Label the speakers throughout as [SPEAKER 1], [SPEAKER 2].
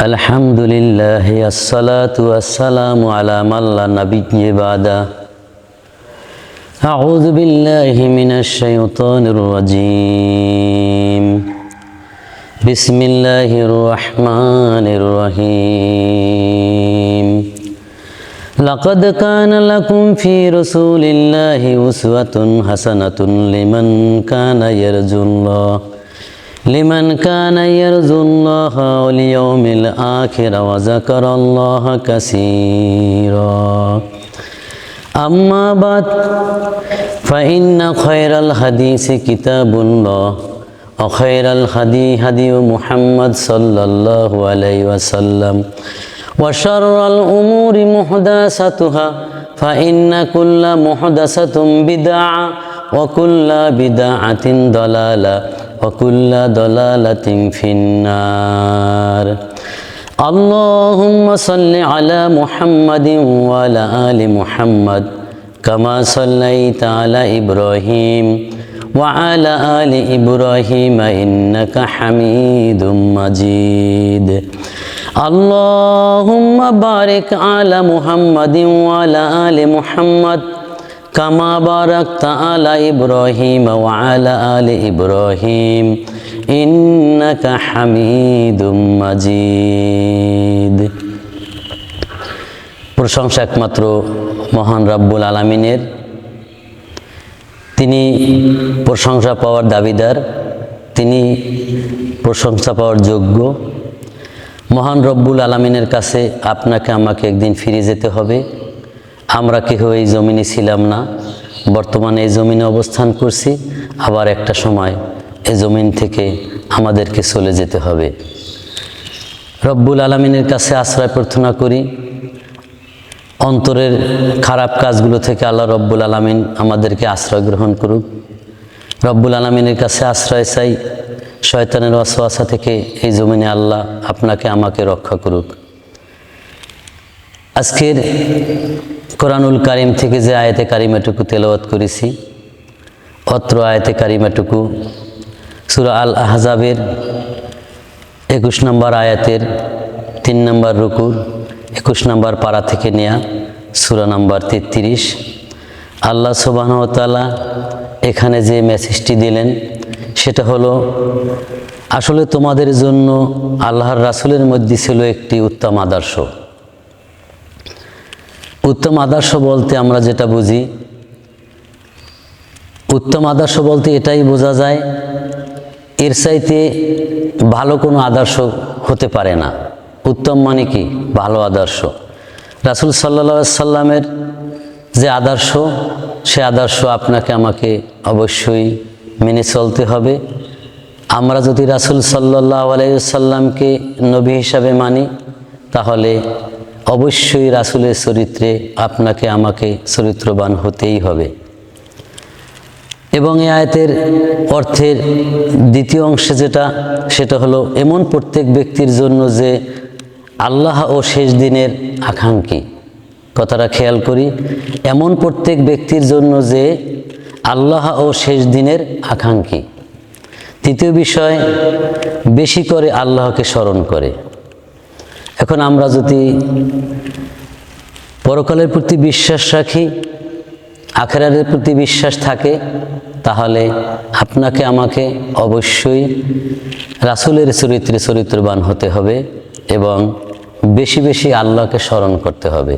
[SPEAKER 1] আলহামদুলিল্লাহ আসসালাতু ওয়াসসালামু আলা মান লা নাবিয়্যা বাদা। আউযু বিল্লাহি মিনাশ শাইতানির রাজীম। বিসমিল্লাহির রাহমানির রহিম। লাকাদ কানা লাকুম ফি রাসূলিল্লাহি উসওয়াতুন হাসানাতুন লিমান কানা ইয়ারজুল্লাহা ওয়াল ইয়াউমিল আখির ওয়া যাকারাল্লাহা কাসীরা। আম্মা বাদ ফাইন্না খায়রাল হাদিসি কিতাবুল্লাহ ওয়া খায়রাল হাদী মুহাম্মদ সাল্লাল্লাহু আলাইহি ওয়াসাল্লাম ওয়া শাররাল উমুরি মুহদাসাতুহা ফাইন্না কুল্লা মুহদাসাতুম বিদআহ ওয়া কুল্লা বিদআতিন দালালা ওয়া কুল্লা দালালাতিন ফিন্নার। আল্লাহুম্মা সাল্লি আলা মুহাম্মাদিন ওয়া আলা আলি মুহাম্মাদ কামা সাল্লাইতা আলা ইব্রাহিম ওয়া আলা আলি ইব্রাহিম ইন্নাকা হামিদুম মাজিদ। আল্লাহুম্মা বারিক আলা মুহাম্মাদিন ওয়া আলা আলি মুহাম্মাদ কামা বারাকতা আলা ইব্রাহিম ওয়া আলা আলি ইব্রাহিম ইন্নাকা হামিদুম মাজিদ। প্রশংসা একমাত্র মহান রব্বুল আলামিনের। তিনি প্রশংসা পাওয়ার দাবিদার, তিনি প্রশংসা পাওয়ার যোগ্য। মহান রব্বুল আলামিনের কাছে আপনাকে আমাকে একদিন ফিরে যেতে হবে। আমরা কেউ এই জমিনে ছিলাম না, বর্তমানে এই জমিনে অবস্থান করছি, আবার একটা সময় এই জমিন থেকে আমাদেরকে চলে যেতে হবে। রব্বুল আলামিনের কাছে আশ্রয় প্রার্থনা করি, অন্তরের খারাপ কাজগুলো থেকে আল্লাহ রব্বুল আলামিন আমাদেরকে আশ্রয় গ্রহণ করুক। রব্বুল আলামিনের কাছে আশ্রয় চাই শয়তানের ওয়াসওয়াসা থেকে এই জমিনে আল্লাহ আপনাকে আমাকে রক্ষা করুক। আজকের কোরআনুল কারিম থেকে যে আয়াতে কারিমাটুকু তেলাওয়াত করেছি, অত্র আয়াতে কারিমাটুকু সূরা আল আহজাবের 21 নম্বর আয়াতের 3 নম্বর রুকুর 21 নম্বর পারা থেকে নেয়া সূরা নাম্বার 33। আল্লাহ সুবহানাহু ওয়া তাআলা এখানে যে মেসেজটি দিলেন সেটা হলো, আসলে তোমাদের জন্য আল্লাহর রাসূলের মধ্যে ছিল একটি উত্তম আদর্শ। উত্তম আদর্শ বলতে আমরা যেটা বুঝি, উত্তম আদর্শ বলতে এটাই বোঝা যায়, এর চাইতে ভালো কোনো আদর্শ হতে পারে না। উত্তম মানে কি? ভালো আদর্শ। রাসূল সাল্লাল্লাহু আলাইহি সাল্লামের যে আদর্শ, সে আদর্শ আপনাকে আমাকে অবশ্যই মেনে চলতে হবে। আমরা যদি রাসূল সাল্লাল্লাহু আলাইহি সাল্লামকে নবী হিসাবে মানি, তাহলে অবশ্যই রাসূলের চরিত্রে আপনাকে আমাকে চরিত্রবান হতেই হবে। এবং এই আয়াতের অর্থের দ্বিতীয় অংশে সেটা হলো, এমন প্রত্যেক ব্যক্তির জন্য যে আল্লাহ ও শেষ দিনের আকাঙ্ক্ষী। কথাটা খেয়াল করি, এমন প্রত্যেক ব্যক্তির জন্য যে আল্লাহ ও শেষ দিনের আকাঙ্ক্ষী। তৃতীয় বিষয়, বেশি করে আল্লাহকে স্মরণ করে। এখন আমরা যদি পরকালের প্রতি বিশ্বাস রাখি, আখিরাতের প্রতি বিশ্বাস থাকে, তাহলে আপনাকে আমাকে অবশ্যই রাসূলের চরিত্রে চরিত্রবান হতে হবে এবং বেশি বেশি আল্লাহকে স্মরণ করতে হবে।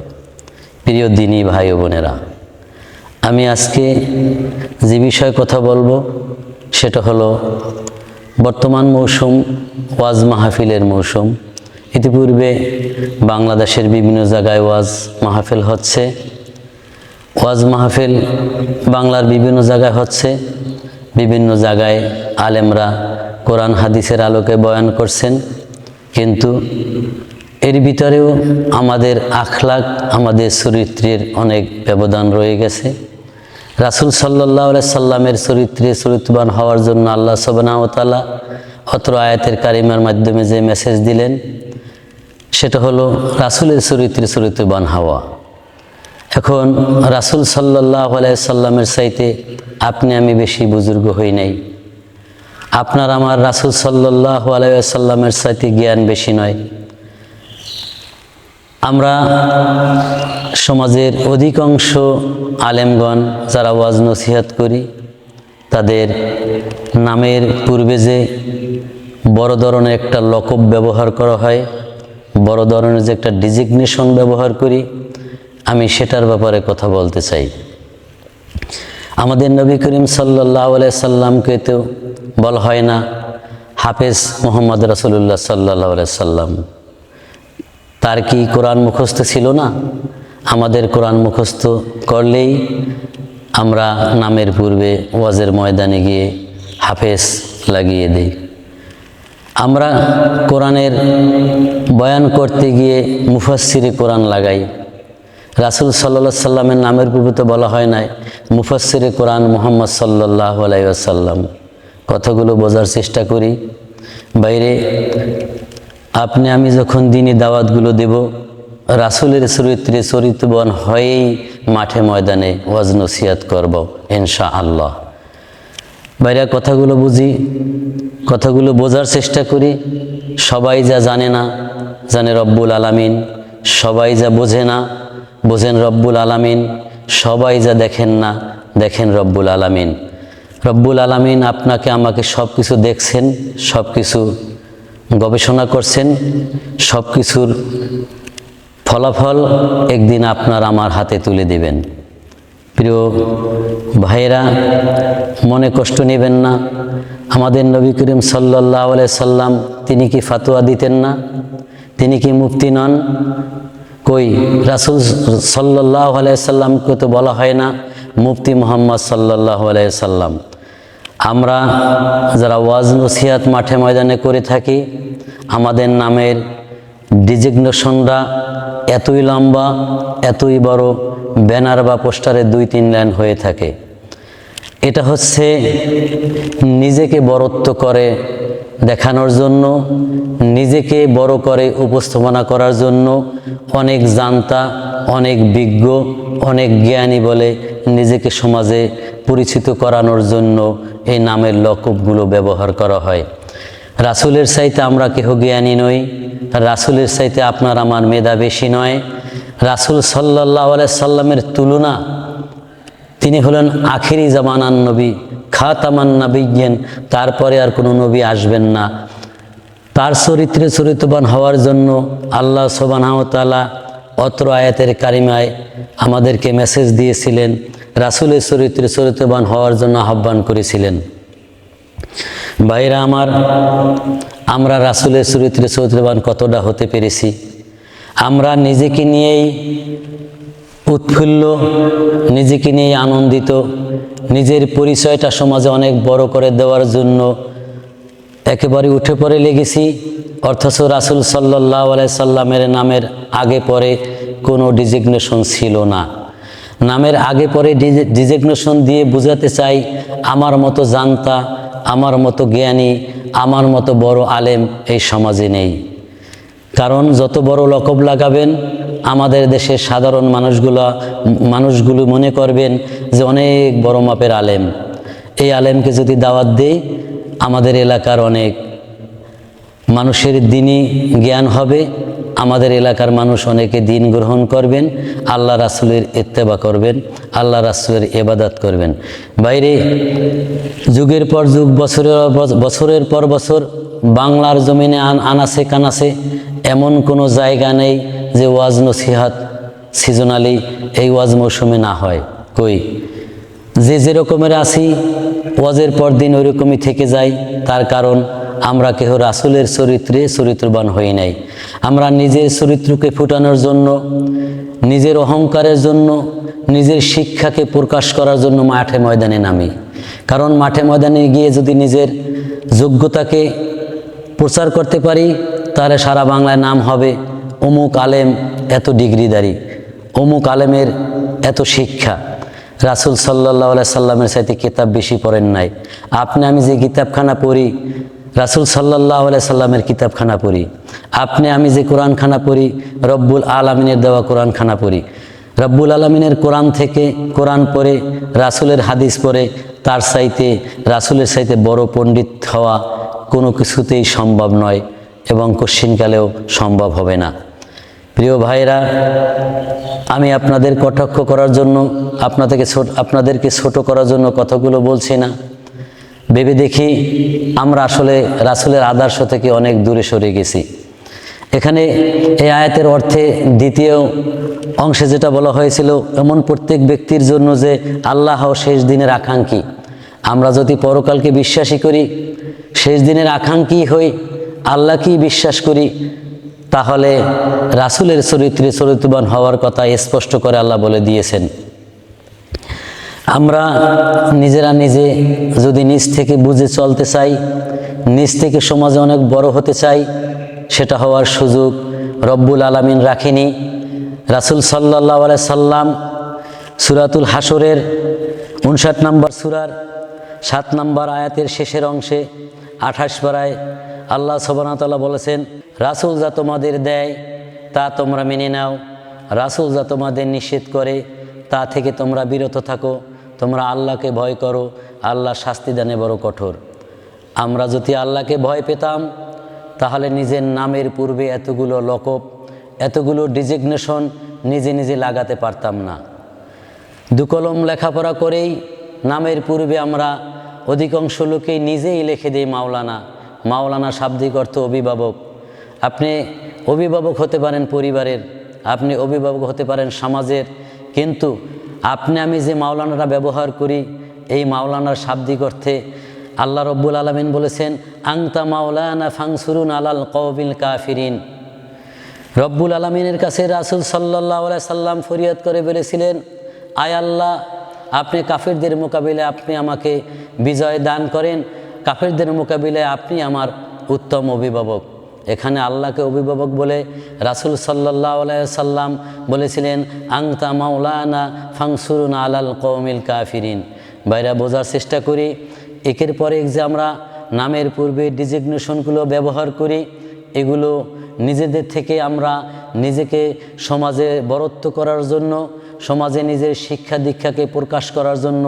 [SPEAKER 1] প্রিয় দিনী ভাই ও বোনেরা, আমি আজকে যে বিষয়ে কথা বলবো সেটা হলো, বর্তমান মৌসুম ওয়াজ মাহফিলের মৌসুম। ইতিপূর্বে বাংলাদেশের বিভিন্ন জায়গায় ওয়াজ মাহফিল হচ্ছে। ওয়াজ মাহফিল বাংলার বিভিন্ন জায়গায় হচ্ছে, বিভিন্ন জায়গায় আলেমরা কোরআন হাদিসের আলোকে বয়ান করছেন। কিন্তু এর ভিতরেও আমাদের আখলাক, আমাদের চরিত্রের অনেক ব্যবধান রয়ে গেছে। রাসূল সাল্লাল্লাহু আলাইহি সাল্লামের চরিত্রে চরিত্রবান হওয়ার জন্য আল্লাহ সুবহানাহু ওয়া তাআলা অত্র আয়াতের কারিমার মাধ্যমে যে মেসেজ দিলেন, সেটা হলো রাসূলের চরিত্রে চরিত্রবান হওয়া। এখন রাসূল সাল্লাল্লাহু আলাইহি সাল্লামের চাইতে আপনি আমি বেশি বুজুর্গ হই নাই। আপনার আমার রাসূল সাল্লাল্লাহু আলাইহি ওয়াসাল্লামের চাইতে জ্ঞান বেশি নয়। আমরা সমাজের অধিকাংশ আলেমগণ যারা ওয়াজ নসিহত করি, তাদের নামের পূর্বে যে বড় ধরনের একটা লকব ব্যবহার করা হয়, বড় ধরনের যে একটা ডিজিগনেশন ব্যবহার করি, আমি সেটার ব্যাপারে কথা বলতে চাই। আমাদের নবী করিম সাল্লাল্লাহু আলাইহি সাল্লামকে তো বলা হয় না হাফেজ মুহাম্মদ রাসূলুল্লাহ সাল্লাল্লাহু আলাইহি সাল্লাম। তার কি কোরআন মুখস্থ ছিল না? আমাদের কোরআন মুখস্থ করলেই আমরা নামের পূর্বে ওয়াজের ময়দানে গিয়ে হাফেজ লাগিয়ে দিই। আমরা কোরআনের বয়ান করতে গিয়ে মুফাসসিরে কোরআন লাগাই। রাসূল সাল্লাল্লাহু আলাইহি সাল্লামের নামের পূর্বে তো বলা হয় নাই মুফাসসিরে কোরআন মুহাম্মদ সাল্লাল্লাহু আলাইহি ওয়াসাল্লাম। কথাগুলো বোঝার চেষ্টা করি। বাইরে আপনি আমি যখন দিনী দাওয়াতগুলো দেব, রাসূলের চরিত্রে চরিত্রবান হয়েই মাঠে ময়দানে ওয়াজ নসিহত করব ইনশাআল্লাহ। বাইরে কথাগুলো বুঝি, কথাগুলো বোঝার চেষ্টা করি। সবাই যা জানে না, জানে রব্বুল আলামিন। সবাই যা বোঝে না, বোঝেন রব্বুল আলামিন। সবাই যা দেখেন না, দেখেন রব্বুল আলামিন। রব্বুল আলামিন আপনাকে আমাকে সব কিছু দেখছেন, সব কিছু গবেষণা করছেন, সব কিছুর ফলাফল একদিন আপনার আমার হাতে তুলে দিবেন। প্রিয় ভাইয়েরা, মনে কষ্ট নেবেন না। আমাদের নবী করিম সাল্লাল্লাহু আলাইহি সাল্লাম তিনি কি ফতোয়া দিতেন না? তিনি কি মুফতি নন? কই রাসূল সাল্লাল্লাহু আলাইহি সাল্লামকে তো বলা হয় না মুফতি মুহাম্মদ সাল্লাল্লাহু আলাইহি সাল্লাম। আমরা যারা ওয়াজ নসিহত মাঠে ময়দানে করে থাকি, আমাদের নামের ডিজিগনেশনটা এতই লম্বা, এতই বড়, ব্যানার বা পোস্টারে 2-3 লাইন হয়ে থাকে। এটা হচ্ছে নিজেকে বড়ত্ব করে দেখানোর জন্য, নিজেকে বড় করে উপস্থাপনা করার জন্য, অনেক জানতা, অনেক বিজ্ঞ, অনেক জ্ঞানী বলে নিজেকে সমাজে পরিচিত করানোর জন্য এই নামের লকবগুলো ব্যবহার করা হয়। রাসূলের চাইতে আমরা কেহ জ্ঞানী নই, রাসূলের চাইতে আপনার আমার মেধা বেশি নয়। রাসূল সাল্লাল্লাহু আলাইহি সাল্লামের তুলনা, তিনি হলেন আখিরি জামানার নবী, খাতামান নবিয়্যিন। তারপরে আর কোনো নবী আসবেন না। তার চরিত্রে চরিত্রবান হওয়ার জন্য আল্লাহ সুবহানাহু ওয়া তাআলা অত্র আয়াতের কারিমায় আমাদেরকে মেসেজ দিয়েছিলেন, রাসূলের চরিত্রে চরিত্রবান হওয়ার জন্য আহ্বান করেছিলেন। ভাইরা আমার, আমরা রাসূলের চরিত্রে চরিত্রবান কতটা হতে পেরেছি? আমরা নিজেকে নিয়েই উৎফুল্ল, নিজেকে নিয়ে আনন্দিত, নিজের পরিচয়টা সমাজে অনেক বড় করে দেওয়ার জন্য একেবারে উঠে পড়ে লেগেছি। অথচ রাসূল সাল্লাল্লাহু আলাইহি সাল্লামের নামের আগে পরে কোনো ডিজিগনেশন ছিল না। নামের আগে পরে ডিজিগনেশন দিয়ে বোঝাতে চাই আমার মতো জানতা, আমার মতো জ্ঞানী, আমার মতো বড় আলেম এই সমাজে নেই। কারণ যত বড় লকব লাগাবেন, আমাদের দেশের সাধারণ মানুষগুলো মনে করবেন যে অনেক বড় মাপের আলেম। এই আলেমকে যদি দাওয়াত দেই, আমাদের এলাকার অনেক মানুষের দিনই জ্ঞান হবে, আমাদের এলাকার মানুষ অনেকে দিন গ্রহণ করবেন, আল্লাহ রাসূলের ইত্তেবা করবেন, আল্লাহ রাসূলের ইবাদত করবেন। বাইরে যুগের পর যুগ, বছরের পর বছর বাংলার জমিনে আনাসে কানাসে এমন কোনো জায়গা নেই যে ওয়াজ নসিহত সিজনালি এই ওয়াজ মৌসুমে না হয়। কই যে রকমের আছি, ওয়াজের পর দিন ওই রকমই থেকে যাই। তার কারণ আমরা কেহ রাসূলের চরিত্রে চরিত্রবান হই নাই। আমরা নিজের চরিত্রকে ফুটানোর জন্য, নিজের অহংকারের জন্য, নিজের শিক্ষাকে প্রকাশ করার জন্য মাঠে ময়দানে নামি। কারণ মাঠে ময়দানে গিয়ে যদি নিজের যোগ্যতাকে প্রচার করতে পারি, তাহলে সারা বাংলায় নাম হবে অমুক আলেম এত ডিগ্রিধারী, অমুক আলেমের এত শিক্ষা। রাসূল সাল্লাল্লাহু আলাইহি সাল্লামের সাথে কিতাব বেশি পড়েন নাই। আপনি আমি যে কিতাবখানা পড়ি, রাসূল সাল্লাল্লাহু আলাইহি সাল্লামের কিতাবখানা পড়ি। আপনি আমি যে কোরআনখানা পড়ি, রব্বুল আলামিনের দেওয়া কোরআনখানা পড়ি। রব্বুল আলামিনের কোরআন থেকে কোরআন পড়ে, রাসূলের হাদিস পড়ে তার চাইতে, রাসূলের চাইতে বড় পণ্ডিত হওয়া কোনো কিছুতেই সম্ভব নয় এবং কশ্চিনকালেও সম্ভব হবে না। প্রিয় ভাইরা, আমি আপনাদের কটাক্ষ করার জন্য, আপনাদেরকে ছোট করার জন্য কথাগুলো বলছি না। ভেবে দেখি আমরা আসলে রাসূলের আদর্শ থেকে অনেক দূরে সরে গেছি। এখানে এই আয়াতের অর্থে দ্বিতীয় অংশে যেটা বলা হয়েছিল, এমন প্রত্যেক ব্যক্তির জন্য যে আল্লাহ ও শেষ দিনের আকাঙ্ক্ষী। আমরা যদি পরকালকে বিশ্বাসী করি, শেষ দিনের আকাঙ্ক্ষী হই, আল্লাহকেই বিশ্বাস করি, তাহলে রাসূলের চরিত্রে চরিত্রবান হওয়ার কথা স্পষ্ট করে আল্লাহ বলে দিয়েছেন। আমরা নিজেরা নিজে যদি নিজ থেকে বুঝে চলতে চাই, নিজ থেকে সমাজে অনেক বড় হতে চাই, সেটা হওয়ার সুযোগ রব্বুল আলামিন রাখেনি। রাসূল সাল্লাল্লাহু আলাইহি সাল্লাম সূরাতুল হাসরের 59 নম্বর সূরার 7 নম্বর আয়াতের শেষের অংশে 28 পারায় আল্লাহ সুবহানাহু ওয়া তাআলা বলেছেন, রাসূল যা তোমাদের দেয় তা তোমরা মেনে নাও, রাসূল যা তোমাদের নিষেধ করে তা থেকে তোমরা বিরত থাকো, তোমরা আল্লাহকে ভয় করো, আল্লাহ শাস্তি দানে বড় কঠোর। আমরা যদি আল্লাহকে ভয় পেতাম, তাহলে নিজের নামের পূর্বে এতগুলো লকব, এতগুলো ডিজিগনেশন নিজে নিজে লাগাতে পারতাম না। দুকলম লেখাপড়া করেই নামের পূর্বে আমরা অধিকাংশ লোকেই নিজেই লিখে দিই মাওলানা। মাওলানা শাব্দিক অর্থ অভিভাবক। আপনি অভিভাবক হতে পারেন পরিবারের, আপনি অভিভাবক হতে পারেন সমাজের, কিন্তু আপনি আমি যে মাওলানাটা ব্যবহার করি, এই মাওলানার শাব্দিক অর্থে আল্লাহ রব্বুল আলামিন বলেছেন, আংতা মাওলানা ফাংসুরুন আলাল কওমিল কাফিরিন। রব্বুল আলামিনের কাছে রাসূল সাল্লাল্লাহু আলাইহি সাল্লাম ফরিয়াদ করে বলেছিলেন, আয় আল্লাহ, আপনি কাফিরদের মোকাবিলায় আপনি আমাকে বিজয় দান করেন, কাফিরদের মোকাবিলায় আপনি আমার উত্তম অভিভাবক। এখানে আল্লাহকে অভিভাবক বলে রাসূল সাল্লাল্লাহু আলাইহি সাল্লাম বলেছিলেন, আংতা মাওলানা ফাংসুরুন আলাল কওমিল কাফিরিন। বাইরা বোঝার চেষ্টা করি, একের পর এক যে আমরা নামের পূর্বে ডিজিগনেশনগুলো ব্যবহার করি, এগুলো নিজেদের থেকে আমরা নিজেকে সমাজে বরত্ব করার জন্য, সমাজে নিজের শিক্ষা দীক্ষাকে প্রকাশ করার জন্য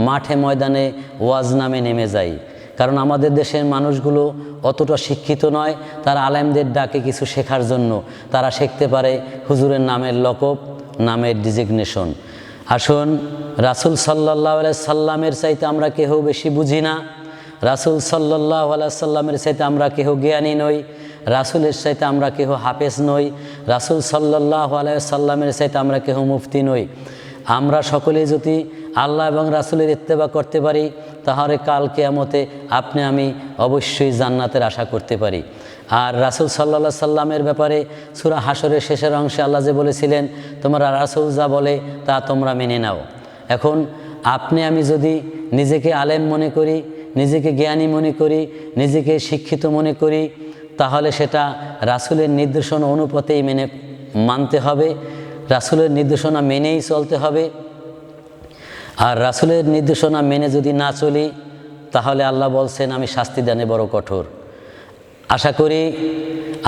[SPEAKER 1] মাঠে ময়দানে ওয়াজ নামে নেমে যাই। কারণ আমাদের দেশের মানুষগুলো অতটা শিক্ষিত নয়, তারা আলেমদের ডাকে কিছু শেখার জন্য তারা শিখতে পারে হুজুরের নামের লকব, নামের ডিজিগনেশন। আসুন, রাসূল সাল্লাল্লাহু আলাইহি সাল্লামের চাইতে আমরা কেহ বেশি বুঝি না, রাসূল সাল্লাল্লাহু আলাইহি সাল্লামের চাইতে আমরা কেহ জ্ঞানী নই, রাসূলের চাইতে আমরা কেহ হাফেজ নই, রাসূল সাল্লাল্লাহু আলাইহি সাল্লামের চাইতে আমরা কেহ মুফতি নই। আমরা সকলেই যদি আল্লাহ এবং রাসূলের ইত্তেবা করতে পারি, তাহলে কাল কিয়ামতে আপনি আমি অবশ্যই জান্নাতের আশা করতে পারি। আর রাসূল সাল্লাল্লাহু আলাইহি সাল্লামের ব্যাপারে সূরা হাসরের শেষের অংশে আল্লাহ যে বলেছিলেন, তোমরা রাসূল যা বলে তা তোমরা মেনে নাও। এখন আপনি আমি যদি নিজেকে আলেম মনে করি, নিজেকে জ্ঞানী মনে করি, নিজেকে শিক্ষিত মনে করি, তাহলে সেটা রাসূলের নির্দেশনা অনুপাতেই মানতে হবে, রাসূলের নির্দেশনা মেনেই চলতে হবে। আর রাসূলের নির্দেশনা মেনে যদি না চলি, তাহলে আল্লাহ বলছেন, আমি শাস্তি দানে বড় কঠোর। আশা করি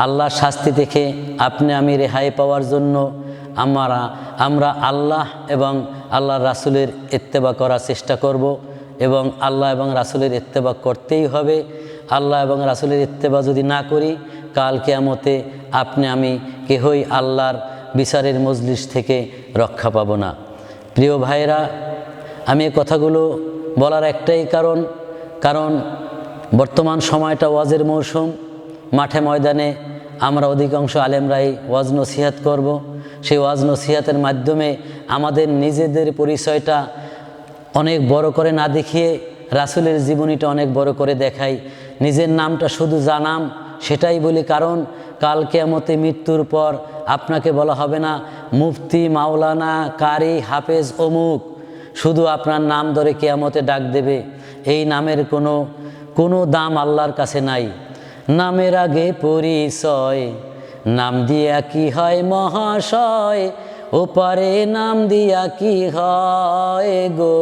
[SPEAKER 1] আল্লাহর শাস্তি থেকে আপনি আমি রেহাই পাওয়ার জন্য আমরা আল্লাহ এবং আল্লাহর রাসূলের ইত্তেবা করার চেষ্টা করব, এবং আল্লাহ এবং রাসূলের ইত্তেবা করতেই হবে। আল্লাহ এবং রাসূলের ইত্তেবা যদি না করি, কাল কিয়ামতে আপনি আমি কেহই আল্লাহর বিচারের মজলিস থেকে রক্ষা পাব না। প্রিয় ভাইরা, আমি এই কথাগুলো বলার একটাই কারণ বর্তমান সময়টা ওয়াজের মৌসুম। মাঠে ময়দানে আমরা অধিকাংশ আলেমরাই ওয়াজ নসিহাত করব। সেই ওয়াজ নসিহাতের মাধ্যমে আমাদের নিজেদের পরিচয়টা অনেক বড় করে না দেখিয়ে রাসূলের জীবনীটা অনেক বড় করে দেখাই। নিজের নামটা শুধু জানাম সেটাই বলি, কারণ কাল কিয়ামতে মৃত্যুর পর আপনাকে বলা হবে না মুফতি, মাওলানা, কারি, হাফেজ, অমুক। শুধু আপনার নাম ধরে কিয়ামতে ডাক দেবে। এই নামের কোনো দাম আল্লাহর কাছে নাই। নামের আগে পরিচয়, নাম দিয়া কি হয় মহাশয়, ওপারে নাম দিয়া কি হয় গো,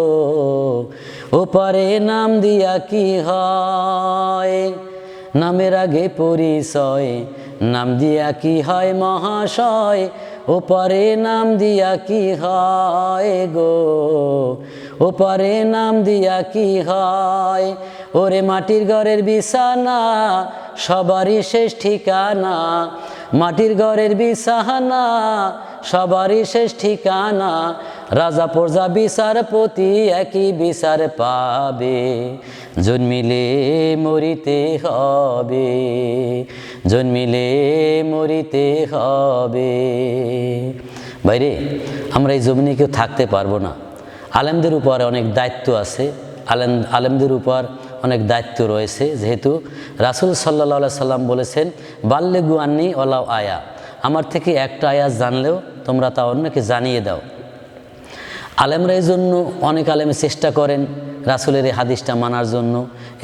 [SPEAKER 1] ওপারে নাম দিয়া কি হয়। নামের আগে পরিচয়, নাম দিয়া কি হয় মহাশয়, ওপারে নাম দিয়া কি হয় গো, ওপারে নাম দিয়া কি হয়। ওরে মাটির ঘরের বিছানা সবারই শেষ ঠিকানা, মাটির ঘরের বিছানা সবারই শেষ ঠিকানা। রাজা প্রজা বিচারপতি একই বিচার পাবে, জন্মিলে মরিতে হবে, জন্মিলে মরিতে হবে। বাইরে আমরা এই জমিনে কেউ থাকতে পারবো না। আলেমদের উপর অনেক দায়িত্ব আছে, আলেমদের উপর অনেক দায়িত্ব রয়েছে। যেহেতু রাসূল সাল্লাল্লাহু আলাইহি সাল্লাম বলেছেন, বাল্লিগু আন্নি ওয়ালাউ আয়া, আমার থেকে একটা আয়াত জানলেও তোমরা তা অন্যকে জানিয়ে দাও। আলেমরা এই জন্য অনেক আলেমে চেষ্টা করেন রাসূলের এই হাদিসটা মানার জন্য,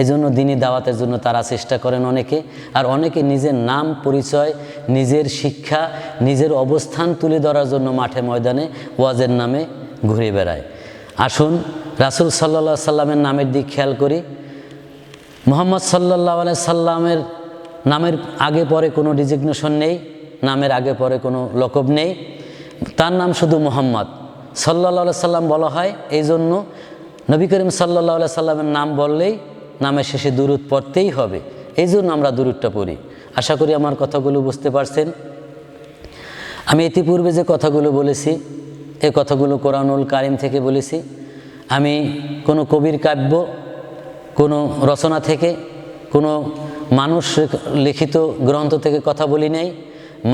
[SPEAKER 1] এজন্য দ্বীনি দাওয়াতের জন্য তারা চেষ্টা করেন অনেকে। আর অনেকে নিজের নাম পরিচয়, নিজের শিক্ষা, নিজের অবস্থান তুলে ধরার জন্য মাঠে ময়দানে ওয়াজের নামে ঘুরে বেড়ায়। আসুন রাসূল সাল্লাল্লাহু আলাইহি সাল্লামের নামের দিক খেয়াল করি। মুহাম্মদ সাল্লাল্লাহু আলাইহি সাল্লামের নামের আগে পরে কোনো ডিজিগনেশন নেই, নামের আগে পরে কোনো লকব নেই, তার নাম শুধু মুহাম্মদ সাল্লাল্লাহু আলাইহি সাল্লাম বলা হয়। এই জন্য নবী করিম সাল্লাল্লাহু আলাইহি সাল্লামের নাম বললেই নামের শেষে দুরূদ পড়তেই হবে, এই জন্য আমরা দুরূদটা পড়ি। আশা করি আমার কথাগুলো বুঝতে পারছেন। আমি ইতিপূর্বে যে কথাগুলো বলেছি এই কথাগুলো কোরআনুল কারিম থেকে বলেছি। আমি কোনো কবির কাব্য, কোনো রচনা থেকে, কোনো মানুষ লিখিত গ্রন্থ থেকে কথা বলি নাই।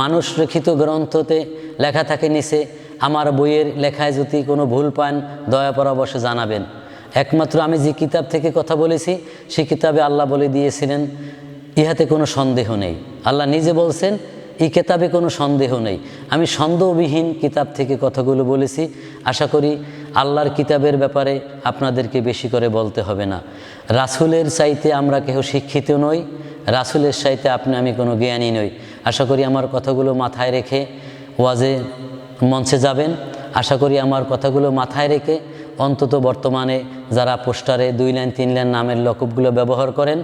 [SPEAKER 1] মানুষ লিখিত গ্রন্থতে লেখা থাকে নিচে, আমার বইয়ের লেখায় যদি কোনো ভুল পান দয়া পরামর্শ জানাবেন। একমাত্র আমি যে কিতাব থেকে কথা বলেছি সেই কিতাবে আল্লাহ বলে দিয়েছিলেন ইহাতে কোনো সন্দেহ নেই। আল্লাহ নিজে বলছেন এই কিতাবে কোনো সন্দেহ নেই। আমি সন্দেহবিহীন কিতাব থেকে কথাগুলো বলেছি। আশা করি আল্লাহর কিতাবের ব্যাপারে আপনাদেরকে বেশি করে বলতে হবে না। রাসূলের চাইতে আমরা কেউ শিক্ষিত নই, রাসূলের চাইতে আমি কোনো জ্ঞানী নই। আশা করি আমার কথাগুলো মাথায় রেখে ওয়াজে মঞ্চে যাবেন। আশা করি আমার কথাগুলো মাথায় রেখে অন্তত বর্তমানে যারা পোস্টারে 2 লাইন 3 লাইন নামের লকবগুলো ব্যবহার করেন,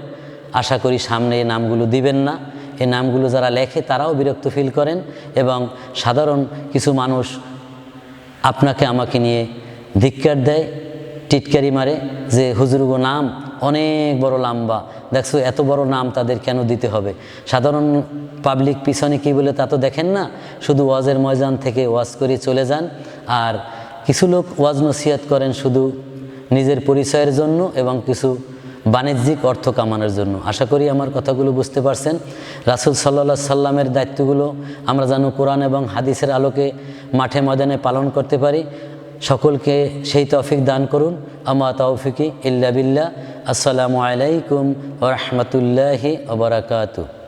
[SPEAKER 1] আশা করি সামনে এই নামগুলো দিবেন না। এই নামগুলো যারা লেখে তারাও বিরক্ত ফিল করেন এবং সাধারণ কিছু মানুষ আপনাকে আমাকে নিয়ে ধিক্কার দেয়, টিটকারি মারে যে হুজুরগো নাম অনেক বড় লম্বা, দেখছো এত বড় নাম তাদের কেন দিতে হবে। সাধারণ পাবলিক পিছনে কী বলে তা তো দেখেন না, শুধু ওয়াজের ময়দান থেকে ওয়াজ করে চলে যান। আর কিছু লোক ওয়াজ নসিহত করেন শুধু নিজের পরিচয়ের জন্য এবং কিছু বাণিজ্যিক অর্থ কামানোর জন্য। আশা করি আমার কথাগুলো বুঝতে পারছেন। রাসূল সাল্লাল্লাহু আলাইহি সাল্লামের দায়িত্বগুলো আমরা যেন কোরআন এবং হাদিসের আলোকে মাঠে ময়দানে পালন করতে পারি। সকলকে সেই তৌফিক দান করুন। আমা তৌফিকি ইল্লা বিল্লাহ। আসসালামু আলাইকুম ওয়া রাহমাতুল্লাহি ওয়া বারাকাতুহু।